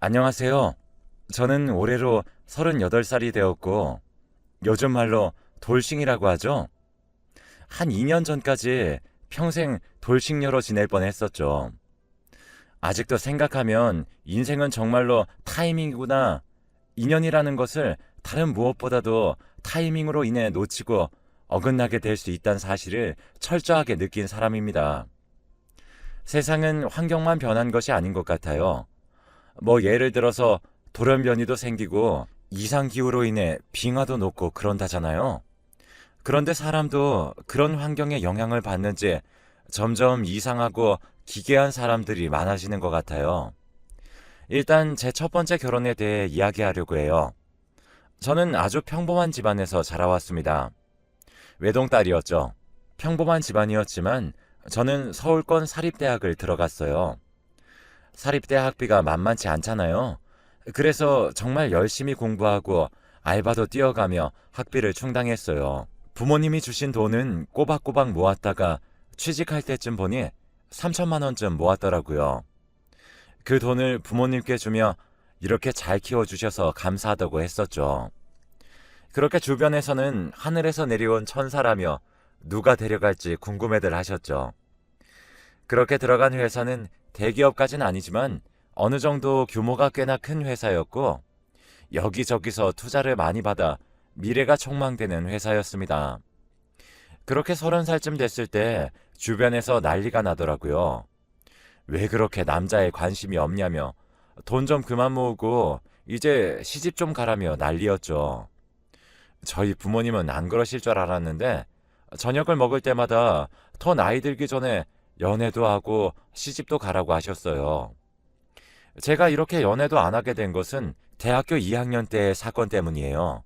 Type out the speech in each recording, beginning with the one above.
안녕하세요. 저는 올해로 38살이 되었고, 요즘 말로 돌싱이라고 하죠. 한 2년 전까지 평생 돌싱녀로 지낼 뻔했었죠. 아직도 생각하면 인생은 정말로 타이밍이구나. 인연이라는 것을 다른 무엇보다도 타이밍으로 인해 놓치고 어긋나게 될 수 있다는 사실을 철저하게 느낀 사람입니다. 세상은 환경만 변한 것이 아닌 것 같아요. 뭐 예를 들어서 돌연변이도 생기고 이상기후로 인해 빙하도 녹고 그런다잖아요. 그런데 사람도 그런 환경에 영향을 받는지 점점 이상하고 기괴한 사람들이 많아지는 것 같아요. 일단 제 첫 번째 결혼에 대해 이야기하려고 해요. 저는 아주 평범한 집안에서 자라왔습니다. 외동딸이었죠. 평범한 집안이었지만 저는 서울권 사립대학을 들어갔어요. 사립대 학비가 만만치 않잖아요. 그래서 정말 열심히 공부하고 알바도 뛰어가며 학비를 충당했어요. 부모님이 주신 돈은 꼬박꼬박 모았다가 취직할 때쯤 보니 3천만 원쯤 모았더라고요. 그 돈을 부모님께 주며 이렇게 잘 키워주셔서 감사하다고 했었죠. 그렇게 주변에서는 하늘에서 내려온 천사라며 누가 데려갈지 궁금해들 하셨죠. 그렇게 들어간 회사는 대기업까지는 아니지만 어느 정도 규모가 꽤나 큰 회사였고 여기저기서 투자를 많이 받아 미래가 촉망되는 회사였습니다. 그렇게 30살쯤 됐을 때 주변에서 난리가 나더라고요. 왜 그렇게 남자에 관심이 없냐며 돈 좀 그만 모으고 이제 시집 좀 가라며 난리였죠. 저희 부모님은 안 그러실 줄 알았는데 저녁을 먹을 때마다 더 나이 들기 전에 연애도 하고 시집도 가라고 하셨어요. 제가 이렇게 연애도 안 하게 된 것은 대학교 2학년 때의 사건 때문이에요.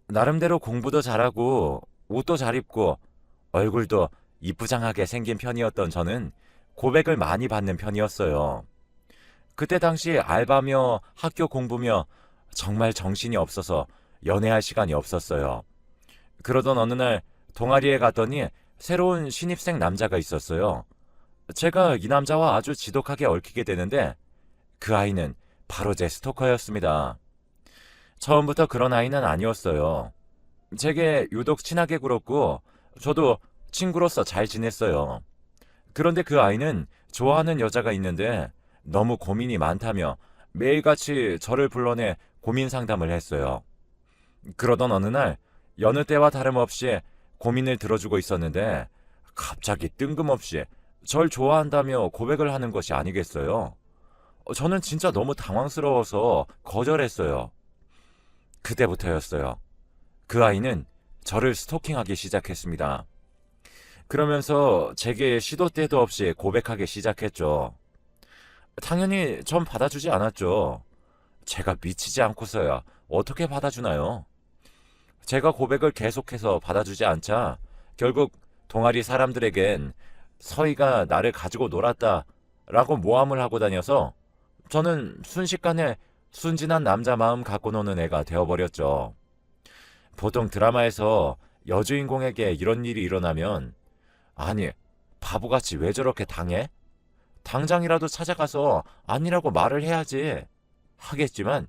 나름대로 공부도 잘하고 옷도 잘 입고 얼굴도 이쁘장하게 생긴 편이었던 저는 고백을 많이 받는 편이었어요. 그때 당시 알바며 학교 공부며 정말 정신이 없어서 연애할 시간이 없었어요. 그러던 어느 날 동아리에 갔더니 새로운 신입생 남자가 있었어요. 제가 이 남자와 아주 지독하게 얽히게 되는데 그 아이는 바로 제 스토커였습니다. 처음부터 그런 아이는 아니었어요. 제게 유독 친하게 굴었고 저도 친구로서 잘 지냈어요. 그런데 그 아이는 좋아하는 여자가 있는데 너무 고민이 많다며 매일같이 저를 불러내 고민 상담을 했어요. 그러던 어느 날 여느 때와 다름없이 고민을 들어주고 있었는데 갑자기 뜬금없이 절 좋아한다며 고백을 하는 것이 아니겠어요? 저는 진짜 너무 당황스러워서 거절했어요. 그때부터였어요. 그 아이는 저를 스토킹하기 시작했습니다. 그러면서 제게 시도 때도 없이 고백하기 시작했죠. 당연히 전 받아주지 않았죠. 제가 미치지 않고서야 어떻게 받아주나요? 제가 고백을 계속해서 받아주지 않자 결국 동아리 사람들에겐 서희가 나를 가지고 놀았다 라고 모함을 하고 다녀서 저는 순식간에 순진한 남자 마음 갖고 노는 애가 되어버렸죠. 보통 드라마에서 여주인공에게 이런 일이 일어나면 아니 바보같이 왜 저렇게 당해? 당장이라도 찾아가서 아니라고 말을 해야지 하겠지만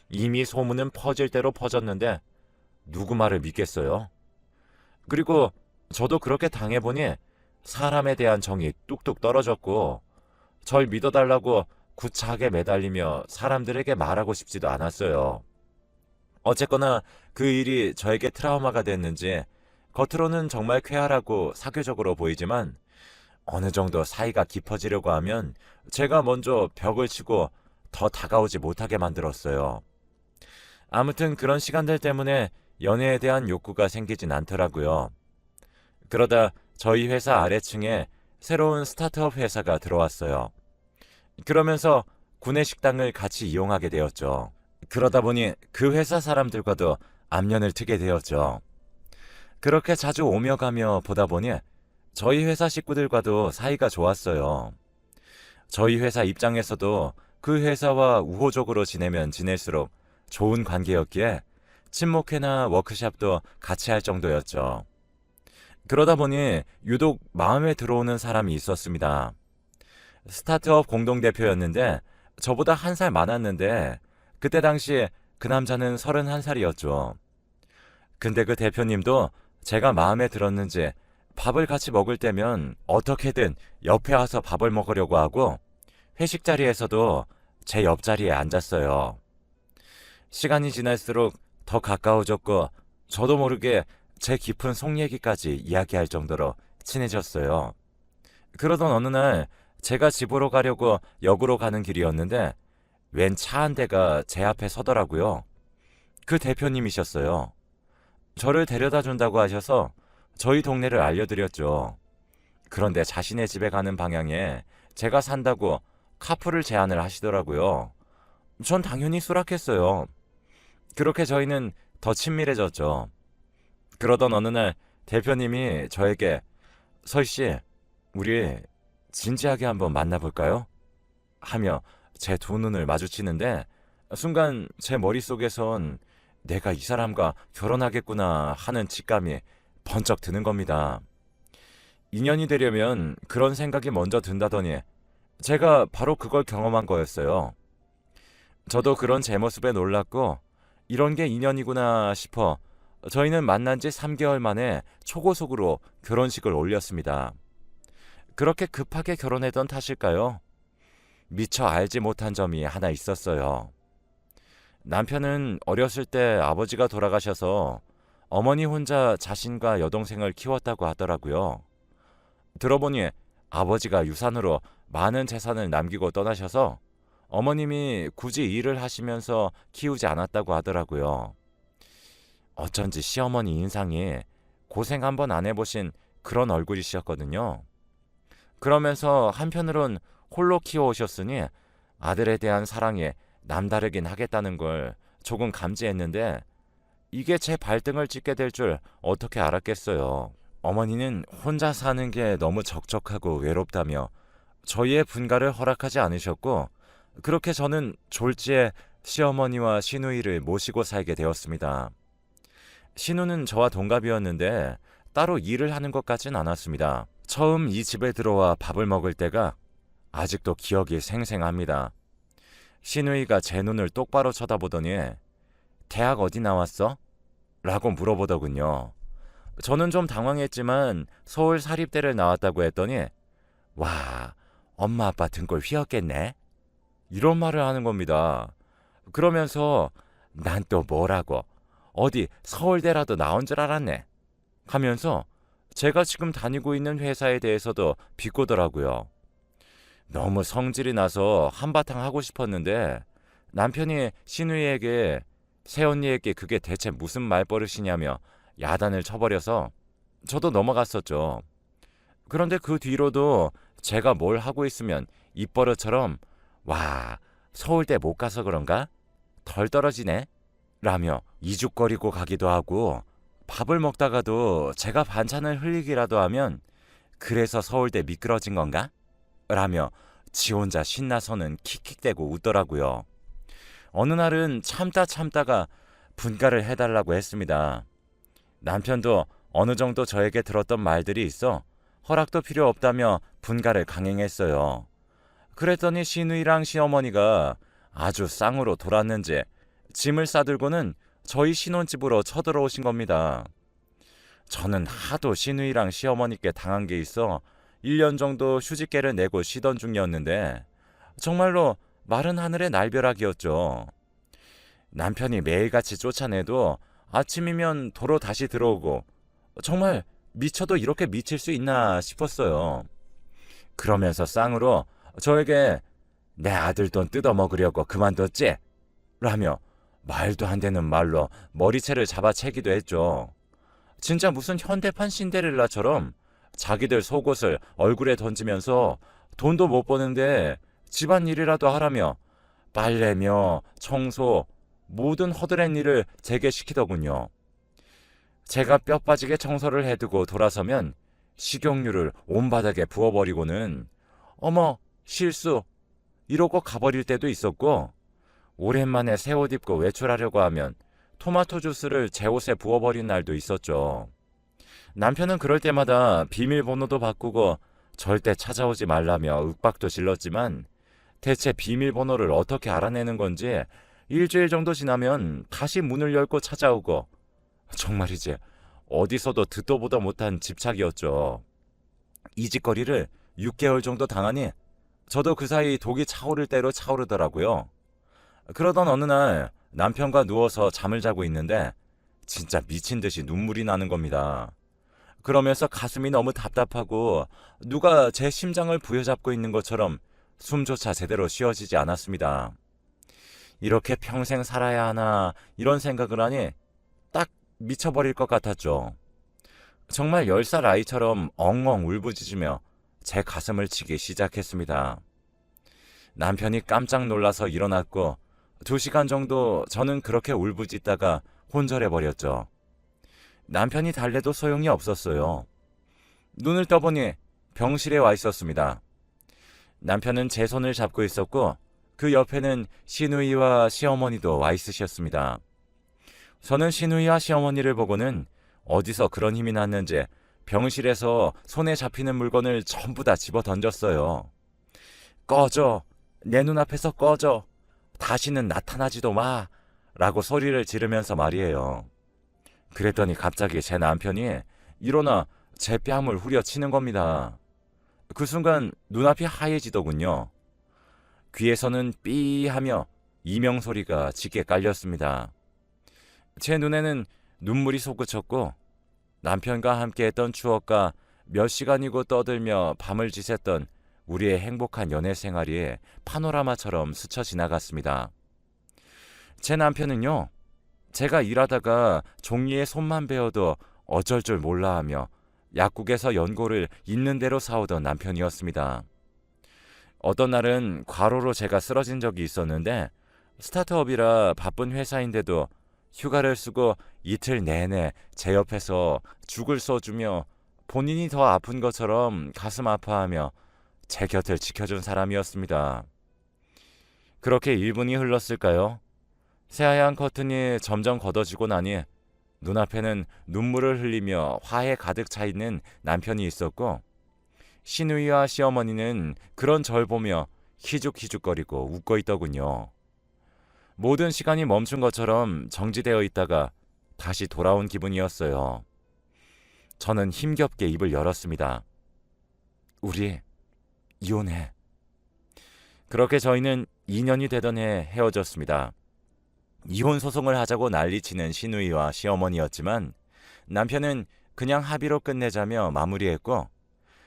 이미 소문은 퍼질 대로 퍼졌는데 누구 말을 믿겠어요? 그리고 저도 그렇게 당해보니 사람에 대한 정이 뚝뚝 떨어졌고 절 믿어달라고 구차하게 매달리며 사람들에게 말하고 싶지도 않았어요. 어쨌거나 그 일이 저에게 트라우마가 됐는지 겉으로는 정말 쾌활하고 사교적으로 보이지만 어느 정도 사이가 깊어지려고 하면 제가 먼저 벽을 치고 더 다가오지 못하게 만들었어요. 아무튼 그런 시간들 때문에 연애에 대한 욕구가 생기진 않더라고요. 그러다 저희 회사 아래층에 새로운 스타트업 회사가 들어왔어요. 그러면서 구내식당을 같이 이용하게 되었죠. 그러다 보니 그 회사 사람들과도 안면을 트게 되었죠. 그렇게 자주 오며 가며 보다 보니 저희 회사 식구들과도 사이가 좋았어요. 저희 회사 입장에서도 그 회사와 우호적으로 지내면 지낼수록 좋은 관계였기에 친목회나 워크샵도 같이 할 정도였죠. 그러다 보니 유독 마음에 들어오는 사람이 있었습니다. 스타트업 공동대표였는데 저보다 한 살 많았는데 그때 당시 그 남자는 31살이었죠. 근데 그 대표님도 제가 마음에 들었는지 밥을 같이 먹을 때면 어떻게든 옆에 와서 밥을 먹으려고 하고 회식 자리에서도 제 옆자리에 앉았어요. 시간이 지날수록 더 가까워졌고 저도 모르게 제 깊은 속 얘기까지 이야기할 정도로 친해졌어요. 그러던 어느 날 제가 집으로 가려고 역으로 가는 길이었는데 웬 차 한 대가 제 앞에 서더라고요. 그 대표님이셨어요. 저를 데려다 준다고 하셔서 저희 동네를 알려드렸죠. 그런데 자신의 집에 가는 방향에 제가 산다고 카풀을 제안을 하시더라고요. 전 당연히 수락했어요. 그렇게 저희는 더 친밀해졌죠. 그러던 어느 날 대표님이 저에게 서희씨, 우리 진지하게 한번 만나볼까요? 하며 제 두 눈을 마주치는데 순간 제 머릿속에선 내가 이 사람과 결혼하겠구나 하는 직감이 번쩍 드는 겁니다. 인연이 되려면 그런 생각이 먼저 든다더니 제가 바로 그걸 경험한 거였어요. 저도 그런 제 모습에 놀랐고 이런 게 인연이구나 싶어 저희는 만난 지 3개월 만에 초고속으로 결혼식을 올렸습니다. 그렇게 급하게 결혼했던 탓일까요? 미처 알지 못한 점이 하나 있었어요. 남편은 어렸을 때 아버지가 돌아가셔서 어머니 혼자 자신과 여동생을 키웠다고 하더라고요. 들어보니 아버지가 유산으로 많은 재산을 남기고 떠나셔서 어머님이 굳이 일을 하시면서 키우지 않았다고 하더라고요. 어쩐지 시어머니 인상이 고생 한번 안 해보신 그런 얼굴이셨거든요. 그러면서 한편으론 홀로 키워오셨으니 아들에 대한 사랑이 남다르긴 하겠다는 걸 조금 감지했는데 이게 제 발등을 찍게 될 줄 어떻게 알았겠어요. 어머니는 혼자 사는 게 너무 적적하고 외롭다며 저희의 분가를 허락하지 않으셨고 그렇게 저는 졸지에 시어머니와 시누이를 모시고 살게 되었습니다. 시누는 저와 동갑이었는데 따로 일을 하는 것 같진 않았습니다. 처음 이 집에 들어와 밥을 먹을 때가 아직도 기억이 생생합니다. 시누이가 제 눈을 똑바로 쳐다보더니 대학 어디 나왔어? 라고 물어보더군요. 저는 좀 당황했지만 서울 사립대를 나왔다고 했더니 와, 엄마 아빠 등골 휘었겠네? 이런 말을 하는 겁니다. 그러면서 난 또 뭐라고 어디 서울대라도 나온 줄 알았네 하면서 제가 지금 다니고 있는 회사에 대해서도 비꼬더라고요. 너무 성질이 나서 한바탕 하고 싶었는데 남편이 시누이에게 새언니에게 그게 대체 무슨 말버릇이냐며 야단을 쳐버려서 저도 넘어갔었죠. 그런데 그 뒤로도 제가 뭘 하고 있으면 입버릇처럼 와, 서울대 못 가서 그런가? 덜 떨어지네? 라며 이죽거리고 가기도 하고 밥을 먹다가도 제가 반찬을 흘리기라도 하면 그래서 서울대 미끄러진 건가? 라며 지 혼자 신나서는 킥킥대고 웃더라고요. 어느 날은 참다가 분가를 해달라고 했습니다. 남편도 어느 정도 저에게 들었던 말들이 있어 허락도 필요 없다며 분가를 강행했어요. 그랬더니 시누이랑 시어머니가 아주 쌍으로 돌았는지 짐을 싸들고는 저희 신혼집으로 쳐들어오신 겁니다. 저는 하도 시누이랑 시어머니께 당한 게 있어 1년 정도 휴직계를 내고 쉬던 중이었는데 정말로 마른 하늘의 날벼락이었죠. 남편이 매일같이 쫓아내도 아침이면 도로 다시 들어오고 정말 미쳐도 이렇게 미칠 수 있나 싶었어요. 그러면서 쌍으로 저에게 내 아들 돈 뜯어먹으려고 그만뒀지? 라며 말도 안 되는 말로 머리채를 잡아채기도 했죠. 진짜 무슨 현대판 신데렐라처럼 자기들 속옷을 얼굴에 던지면서 돈도 못 버는데 집안일이라도 하라며 빨래며 청소 모든 허드렛 일을 제게 시키더군요. 제가 뼈 빠지게 청소를 해두고 돌아서면 식용유를 온 바닥에 부어버리고는 어머 실수 이러고 가버릴 때도 있었고 오랜만에 새 옷 입고 외출하려고 하면 토마토 주스를 제 옷에 부어버린 날도 있었죠. 남편은 그럴 때마다 비밀번호도 바꾸고 절대 찾아오지 말라며 윽박도 질렀지만 대체 비밀번호를 어떻게 알아내는 건지 일주일 정도 지나면 다시 문을 열고 찾아오고, 정말이지 어디서도 듣도 보도 못한 집착이었죠. 이 짓거리를 6개월 정도 당하니 저도 그 사이 독이 차오를 대로 차오르더라고요. 그러던 어느 날 남편과 누워서 잠을 자고 있는데 진짜 미친 듯이 눈물이 나는 겁니다. 그러면서 가슴이 너무 답답하고 누가 제 심장을 부여잡고 있는 것처럼 숨조차 제대로 쉬어지지 않았습니다. 이렇게 평생 살아야 하나 이런 생각을 하니 딱 미쳐버릴 것 같았죠. 정말 10살 아이처럼 엉엉 울부짖으며 제 가슴을 치기 시작했습니다. 남편이 깜짝 놀라서 일어났고 2시간 정도 저는 그렇게 울부짖다가 혼절해버렸죠. 남편이 달래도 소용이 없었어요. 눈을 떠보니 병실에 와 있었습니다. 남편은 제 손을 잡고 있었고 그 옆에는 시누이와 시어머니도 와 있으셨습니다. 저는 시누이와 시어머니를 보고는 어디서 그런 힘이 났는지 병실에서 손에 잡히는 물건을 전부 다 집어 던졌어요. 꺼져! 내 눈앞에서 꺼져! 다시는 나타나지도 마! 라고 소리를 지르면서 말이에요. 그랬더니 갑자기 제 남편이 일어나 제 뺨을 후려치는 겁니다. 그 순간 눈앞이 하얘지더군요. 귀에서는 삐 하며 이명소리가 짙게 깔렸습니다. 제 눈에는 눈물이 솟구쳤고 남편과 함께했던 추억과 몇 시간이고 떠들며 밤을 지샜던 우리의 행복한 연애 생활이 파노라마처럼 스쳐 지나갔습니다. 제 남편은요, 제가 일하다가 종이에 손만 베어도 어쩔 줄 몰라 하며 약국에서 연고를 있는 대로 사오던 남편이었습니다. 어떤 날은 과로로 제가 쓰러진 적이 있었는데 스타트업이라 바쁜 회사인데도 휴가를 쓰고 이틀 내내 제 옆에서 죽을 써주며 본인이 더 아픈 것처럼 가슴 아파하며 제 곁을 지켜준 사람이었습니다. 그렇게 1분이 흘렀을까요? 새하얀 커튼이 점점 걷어지고 나니 눈앞에는 눈물을 흘리며 화에 가득 차 있는 남편이 있었고 시누이와 시어머니는 그런 절 보며 희죽희죽거리고 웃고 있더군요. 모든 시간이 멈춘 것처럼 정지되어 있다가 다시 돌아온 기분이었어요. 저는 힘겹게 입을 열었습니다. 우리 이혼해. 그렇게 저희는 2년이 되던 해 헤어졌습니다. 이혼 소송을 하자고 난리치는 시누이와 시어머니였지만 남편은 그냥 합의로 끝내자며 마무리했고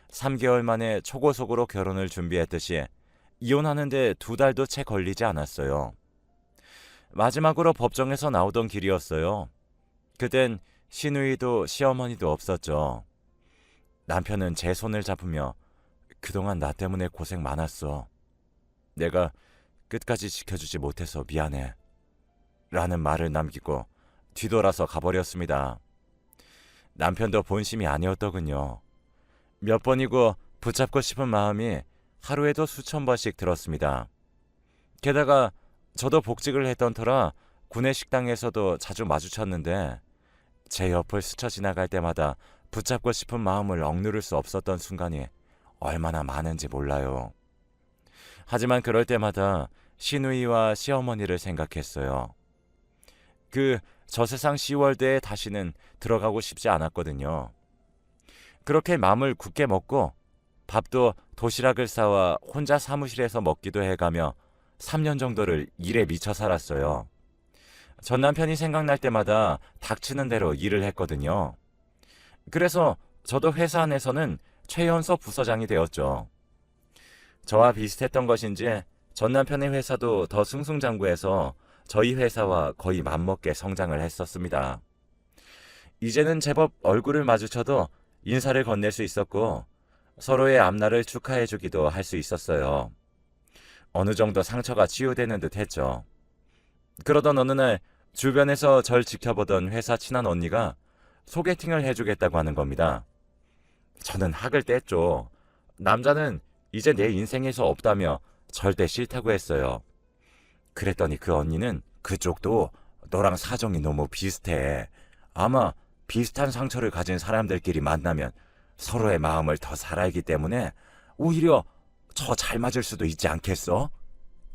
3개월 만에 초고속으로 결혼을 준비했듯이 이혼하는데 2달도 채 걸리지 않았어요. 마지막으로 법정에서 나오던 길이었어요. 그땐 시누이도 시어머니도 없었죠. 남편은 제 손을 잡으며 그동안 나 때문에 고생 많았어. 내가 끝까지 지켜주지 못해서 미안해. 라는 말을 남기고 뒤돌아서 가버렸습니다. 남편도 본심이 아니었더군요. 몇 번이고 붙잡고 싶은 마음이 하루에도 수천 번씩 들었습니다. 게다가 저도 복직을 했던 터라 구내 식당에서도 자주 마주쳤는데 제 옆을 스쳐 지나갈 때마다 붙잡고 싶은 마음을 억누를 수 없었던 순간이 얼마나 많은지 몰라요. 하지만 그럴 때마다 시누이와 시어머니를 생각했어요. 그 저세상 시월드에 다시는 들어가고 싶지 않았거든요. 그렇게 마음을 굳게 먹고 밥도 도시락을 싸와 혼자 사무실에서 먹기도 해가며 3년 정도를 일에 미쳐 살았어요. 전 남편이 생각날 때마다 닥치는 대로 일을 했거든요. 그래서 저도 회사 안에서는 최연소 부서장이 되었죠. 저와 비슷했던 것인지 전 남편의 회사도 더 승승장구해서 저희 회사와 거의 맞먹게 성장을 했었습니다. 이제는 제법 얼굴을 마주쳐도 인사를 건넬 수 있었고 서로의 앞날을 축하해주기도 할 수 있었어요. 어느 정도 상처가 치유되는 듯 했죠. 그러던 어느 날 주변에서 절 지켜보던 회사 친한 언니가 소개팅을 해주겠다고 하는 겁니다. 저는 학을 뗐죠. 남자는 이제 내 인생에서 없다며 절대 싫다고 했어요. 그랬더니 그 언니는 그쪽도 너랑 사정이 너무 비슷해. 아마 비슷한 상처를 가진 사람들끼리 만나면 서로의 마음을 더 잘 알기 때문에 오히려 더 잘 맞을 수도 있지 않겠어?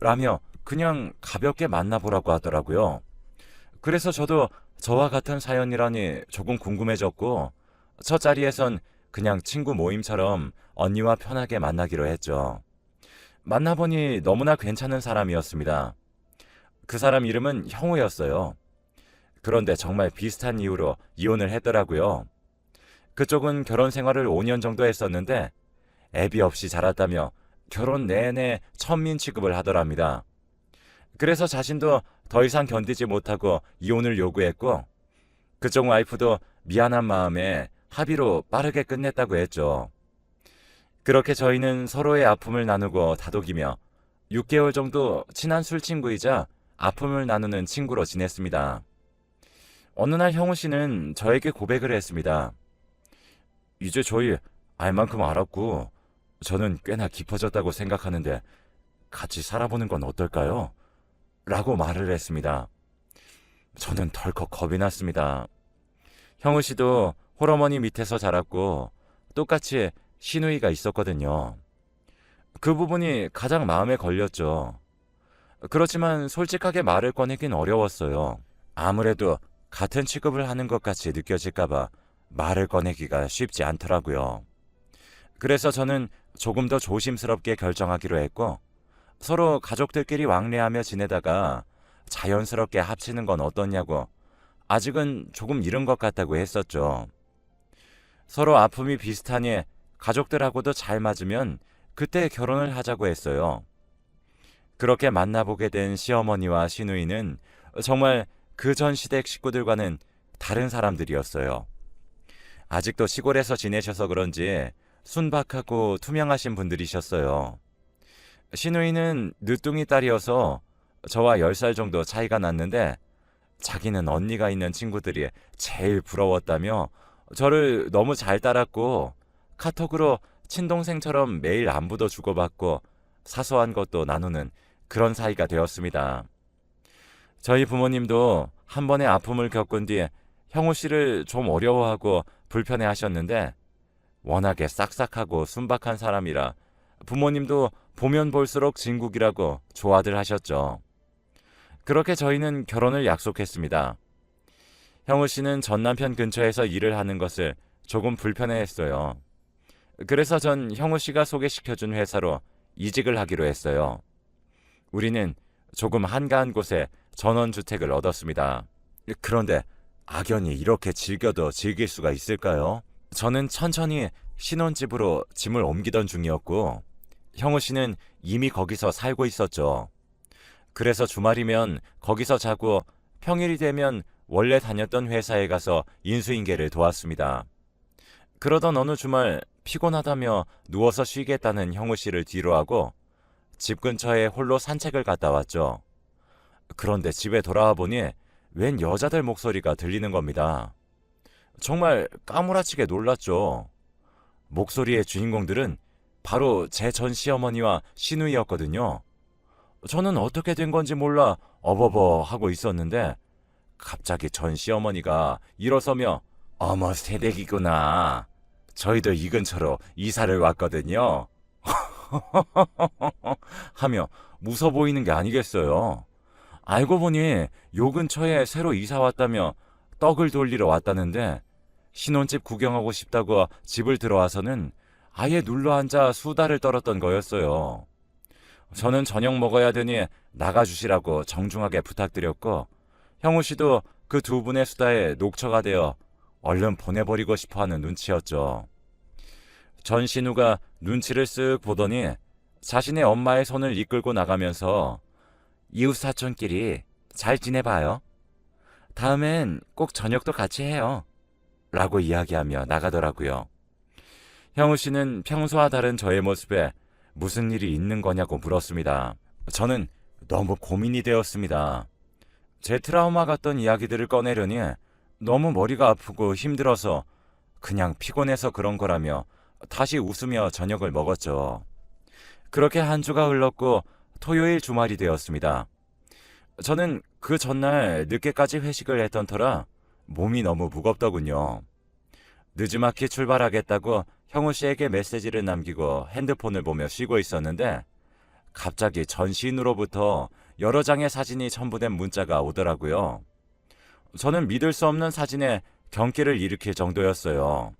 라며 그냥 가볍게 만나보라고 하더라고요. 그래서 저도 저와 같은 사연이라니 조금 궁금해졌고, 첫 자리에선 그냥 친구 모임처럼 언니와 편하게 만나기로 했죠. 만나보니 너무나 괜찮은 사람이었습니다. 그 사람 이름은 형우였어요. 그런데 정말 비슷한 이유로 이혼을 했더라고요. 그쪽은 결혼 생활을 5년 정도 했었는데 애비 없이 자랐다며 결혼 내내 천민 취급을 하더랍니다. 그래서 자신도 더 이상 견디지 못하고 이혼을 요구했고, 그쪽 와이프도 미안한 마음에 합의로 빠르게 끝냈다고 했죠. 그렇게 저희는 서로의 아픔을 나누고 다독이며 6개월 정도 친한 술친구이자 아픔을 나누는 친구로 지냈습니다. 어느 날 형우 씨는 저에게 고백을 했습니다. 이제 저희 알 만큼 알았고 저는 꽤나 깊어졌다고 생각하는데 같이 살아보는 건 어떨까요? 라고 말을 했습니다. 저는 덜컥 겁이 났습니다. 형우 씨도 홀어머니 밑에서 자랐고 똑같이 시누이가 있었거든요. 그 부분이 가장 마음에 걸렸죠. 그렇지만 솔직하게 말을 꺼내긴 어려웠어요. 아무래도 같은 취급을 하는 것 같이 느껴질까봐 말을 꺼내기가 쉽지 않더라고요. 그래서 저는 조금 더 조심스럽게 결정하기로 했고, 서로 가족들끼리 왕래하며 지내다가 자연스럽게 합치는 건 어떻냐고 아직은 조금 이른 것 같다고 했었죠. 서로 아픔이 비슷하니 가족들하고도 잘 맞으면 그때 결혼을 하자고 했어요. 그렇게 만나보게 된 시어머니와 시누이는 정말 그 전 시댁 식구들과는 다른 사람들이었어요. 아직도 시골에서 지내셔서 그런지 순박하고 투명하신 분들이셨어요. 시누이는 늦둥이 딸이어서 저와 10살 정도 차이가 났는데 자기는 언니가 있는 친구들이 제일 부러웠다며 저를 너무 잘 따랐고 카톡으로 친동생처럼 매일 안부도 주고받고 사소한 것도 나누는 그런 사이가 되었습니다. 저희 부모님도 한 번의 아픔을 겪은 뒤 형우 씨를 좀 어려워하고 불편해 하셨는데 워낙에 싹싹하고 순박한 사람이라 부모님도 보면 볼수록 진국이라고 좋아들 하셨죠. 그렇게 저희는 결혼을 약속했습니다. 형우 씨는 전 남편 근처에서 일을 하는 것을 조금 불편해했어요. 그래서 전 형우 씨가 소개시켜준 회사로 이직을 하기로 했어요. 우리는 조금 한가한 곳에 전원주택을 얻었습니다. 그런데 악연이 이렇게 즐겨도 즐길 수가 있을까요? 저는 천천히 신혼집으로 짐을 옮기던 중이었고 형우 씨는 이미 거기서 살고 있었죠. 그래서 주말이면 거기서 자고 평일이 되면 원래 다녔던 회사에 가서 인수인계를 도왔습니다. 그러던 어느 주말 피곤하다며 누워서 쉬겠다는 형우 씨를 뒤로하고 집 근처에 홀로 산책을 갔다 왔죠. 그런데 집에 돌아와 보니 웬 여자들 목소리가 들리는 겁니다. 정말 까무라치게 놀랐죠. 목소리의 주인공들은 바로 제 전 시어머니와 시누이였거든요. 저는 어떻게 된 건지 몰라 어버버 하고 있었는데 갑자기 전 시어머니가 일어서며 어머 새댁이구나. 저희도 이 근처로 이사를 왔거든요. 하며 무서 보이는 게 아니겠어요. 알고 보니 요 근처에 새로 이사 왔다며 떡을 돌리러 왔다는데 신혼집 구경하고 싶다고 집을 들어와서는 아예 눌러앉아 수다를 떨었던 거였어요. 저는 저녁 먹어야 되니 나가주시라고 정중하게 부탁드렸고 형우 씨도 그 두 분의 수다에 녹초가 되어 얼른 보내버리고 싶어하는 눈치였죠. 전 신우가 눈치를 쓱 보더니 자신의 엄마의 손을 이끌고 나가면서 이웃사촌끼리 잘 지내봐요. 다음엔 꼭 저녁도 같이 해요. 라고 이야기하며 나가더라고요. 형우 씨는 평소와 다른 저의 모습에 무슨 일이 있는 거냐고 물었습니다. 저는 너무 고민이 되었습니다. 제 트라우마 같던 이야기들을 꺼내려니 너무 머리가 아프고 힘들어서 그냥 피곤해서 그런 거라며 다시 웃으며 저녁을 먹었죠. 그렇게 한 주가 흘렀고 토요일 주말이 되었습니다. 저는 그 전날 늦게까지 회식을 했던 터라 몸이 너무 무겁더군요. 늦지막히 출발하겠다고 형우 씨에게 메시지를 남기고 핸드폰을 보며 쉬고 있었는데 갑자기 전 시인으로부터 여러 장의 사진이 첨부된 문자가 오더라고요. 저는 믿을 수 없는 사진에 경기를 일으킬 정도였어요.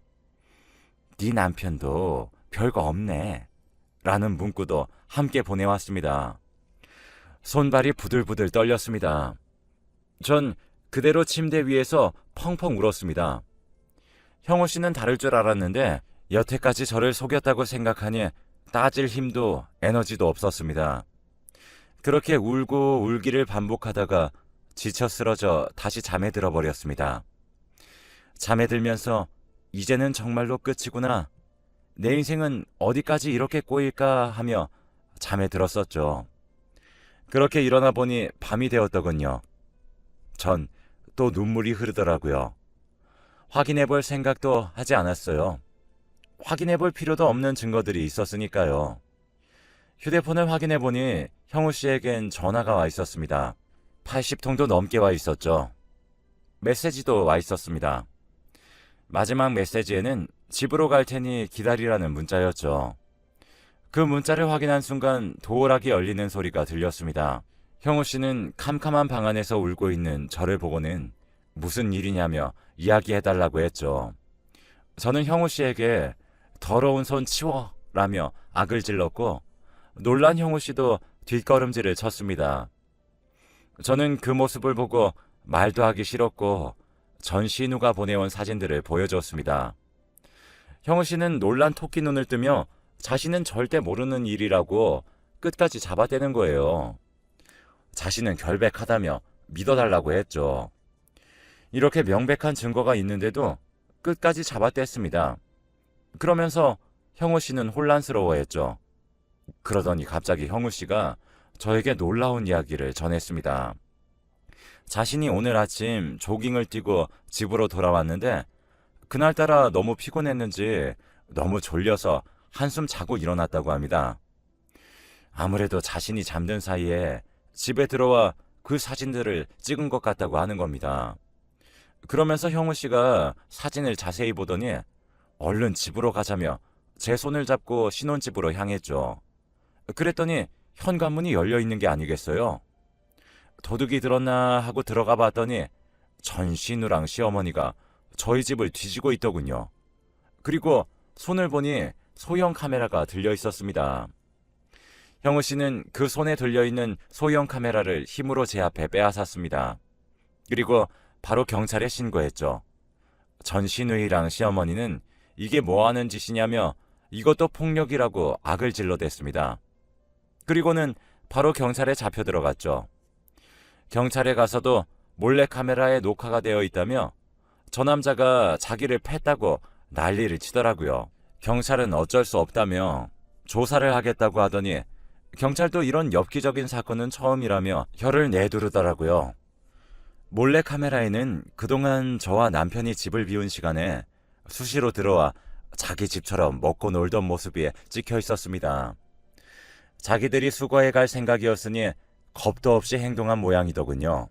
네 남편도 별거 없네 라는 문구도 함께 보내왔습니다. 손발이 부들부들 떨렸습니다. 전 그대로 침대 위에서 펑펑 울었습니다. 형우 씨는 다를 줄 알았는데 여태까지 저를 속였다고 생각하니 따질 힘도 에너지도 없었습니다. 그렇게 울고 울기를 반복하다가 지쳐 쓰러져 다시 잠에 들어버렸습니다. 잠에 들면서 이제는 정말로 끝이구나. 내 인생은 어디까지 이렇게 꼬일까 하며 잠에 들었었죠. 그렇게 일어나 보니 밤이 되었더군요. 전 또 눈물이 흐르더라고요. 확인해 볼 생각도 하지 않았어요. 확인해 볼 필요도 없는 증거들이 있었으니까요. 휴대폰을 확인해 보니 형우 씨에겐 전화가 와 있었습니다. 80통도 넘게 와 있었죠. 메시지도 와 있었습니다. 마지막 메시지에는 집으로 갈 테니 기다리라는 문자였죠. 그 문자를 확인한 순간 도어락이 열리는 소리가 들렸습니다. 형우 씨는 캄캄한 방 안에서 울고 있는 저를 보고는 무슨 일이냐며 이야기해달라고 했죠. 저는 형우 씨에게 더러운 손 치워 라며 악을 질렀고 놀란 형우 씨도 뒷걸음질을 쳤습니다. 저는 그 모습을 보고 말도 하기 싫었고 전 신우가 보내온 사진들을 보여줬습니다. 형우 씨는 놀란 토끼 눈을 뜨며 자신은 절대 모르는 일이라고 끝까지 잡아대는 거예요. 자신은 결백하다며 믿어달라고 했죠. 이렇게 명백한 증거가 있는데도 끝까지 잡아댔습니다. 그러면서 형우 씨는 혼란스러워했죠. 그러더니 갑자기 형우 씨가 저에게 놀라운 이야기를 전했습니다. 자신이 오늘 아침 조깅을 뛰고 집으로 돌아왔는데 그날따라 너무 피곤했는지 너무 졸려서 한숨 자고 일어났다고 합니다. 아무래도 자신이 잠든 사이에 집에 들어와 그 사진들을 찍은 것 같다고 하는 겁니다. 그러면서 형우 씨가 사진을 자세히 보더니 얼른 집으로 가자며 제 손을 잡고 신혼집으로 향했죠. 그랬더니 현관문이 열려 있는 게 아니겠어요? 도둑이 들었나 하고 들어가 봤더니 전 신우랑 시어머니가 저희 집을 뒤지고 있더군요. 그리고 손을 보니 소형 카메라가 들려 있었습니다. 형우 씨는 그 손에 들려있는 소형 카메라를 힘으로 제 앞에 빼앗았습니다. 그리고 바로 경찰에 신고했죠. 전 신우이랑 시어머니는 이게 뭐 하는 짓이냐며 이것도 폭력이라고 악을 질러댔습니다. 그리고는 바로 경찰에 잡혀 들어갔죠. 경찰에 가서도 몰래카메라에 녹화가 되어 있다며 저 남자가 자기를 팼다고 난리를 치더라고요. 경찰은 어쩔 수 없다며 조사를 하겠다고 하더니 경찰도 이런 엽기적인 사건은 처음이라며 혀를 내두르더라고요. 몰래카메라에는 그동안 저와 남편이 집을 비운 시간에 수시로 들어와 자기 집처럼 먹고 놀던 모습이 찍혀 있었습니다. 자기들이 수거해 갈 생각이었으니 겁도 없이 행동한 모양이더군요.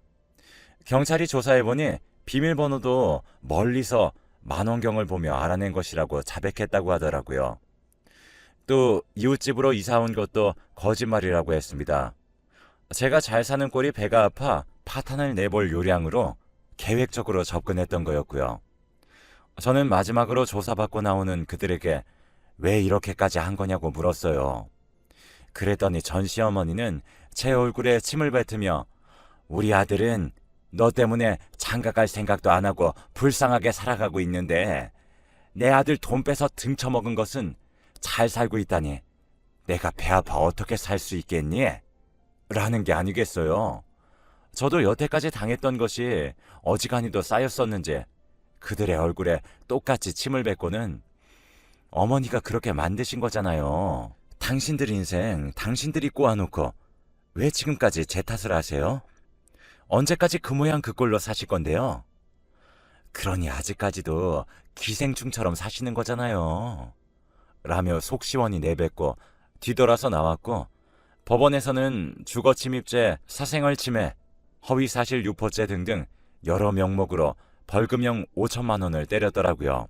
경찰이 조사해보니 비밀번호도 멀리서 만원경을 보며 알아낸 것이라고 자백했다고 하더라고요. 또 이웃집으로 이사온 것도 거짓말이라고 했습니다. 제가 잘 사는 꼴이 배가 아파 파탄을 내볼 요량으로 계획적으로 접근했던 거였고요. 저는 마지막으로 조사받고 나오는 그들에게 왜 이렇게까지 한 거냐고 물었어요. 그랬더니 전 시어머니는 제 얼굴에 침을 뱉으며 우리 아들은 너 때문에 장가갈 생각도 안 하고 불쌍하게 살아가고 있는데 내 아들 돈 빼서 등쳐먹은 것은 잘 살고 있다니 내가 배 아파 어떻게 살 수 있겠니? 라는 게 아니겠어요. 저도 여태까지 당했던 것이 어지간히도 쌓였었는지 그들의 얼굴에 똑같이 침을 뱉고는 어머니가 그렇게 만드신 거잖아요. 당신들 인생 당신들이 꼬아놓고 왜 지금까지 제 탓을 하세요? 언제까지 그 모양 그 꼴로 사실 건데요? 그러니 아직까지도 기생충처럼 사시는 거잖아요. 라며 속 시원히 내뱉고 뒤돌아서 나왔고 법원에서는 주거침입죄, 사생활침해, 허위사실 유포죄 등등 여러 명목으로 벌금형 5천만 원을 때렸더라고요.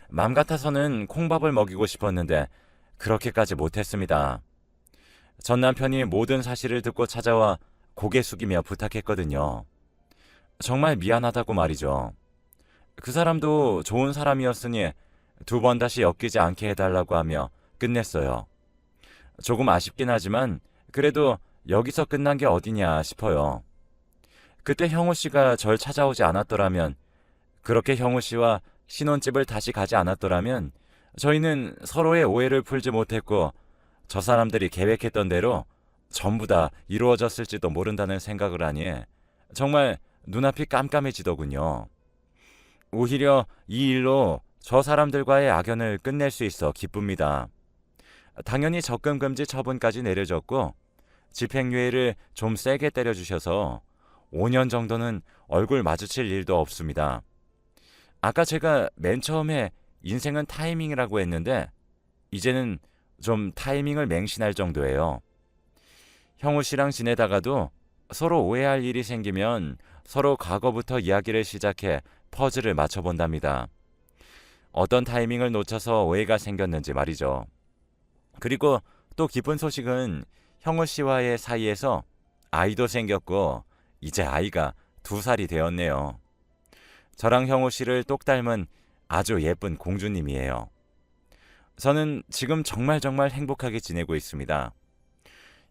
맘 같아서는 콩밥을 먹이고 싶었는데 그렇게까지 못했습니다. 전 남편이 모든 사실을 듣고 찾아와 고개 숙이며 부탁했거든요. 정말 미안하다고 말이죠. 그 사람도 좋은 사람이었으니 두 번 다시 엮이지 않게 해달라고 하며 끝냈어요. 조금 아쉽긴 하지만 그래도 여기서 끝난 게 어디냐 싶어요. 그때 형우 씨가 절 찾아오지 않았더라면, 그렇게 형우 씨와 신혼집을 다시 가지 않았더라면 저희는 서로의 오해를 풀지 못했고 저 사람들이 계획했던 대로 전부 다 이루어졌을지도 모른다는 생각을 하니 정말 눈앞이 깜깜해지더군요. 오히려 이 일로 저 사람들과의 악연을 끝낼 수 있어 기쁩니다. 당연히 접근 금지 처분까지 내려졌고 집행유예를 좀 세게 때려주셔서 5년 정도는 얼굴 마주칠 일도 없습니다. 아까 제가 맨 처음에 인생은 타이밍이라고 했는데 이제는 좀 타이밍을 맹신할 정도예요. 형우 씨랑 지내다가도 서로 오해할 일이 생기면 서로 과거부터 이야기를 시작해 퍼즐을 맞춰본답니다. 어떤 타이밍을 놓쳐서 오해가 생겼는지 말이죠. 그리고 또 기쁜 소식은 형우 씨와의 사이에서 아이도 생겼고 이제 아이가 2살이 되었네요. 저랑 형우 씨를 똑 닮은 아주 예쁜 공주님이에요. 저는 지금 정말 행복하게 지내고 있습니다.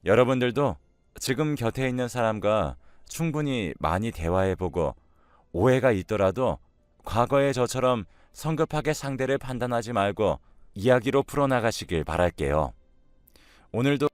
여러분들도 지금 곁에 있는 사람과 충분히 많이 대화해보고 오해가 있더라도 과거의 저처럼 성급하게 상대를 판단하지 말고 이야기로 풀어나가시길 바랄게요. 오늘도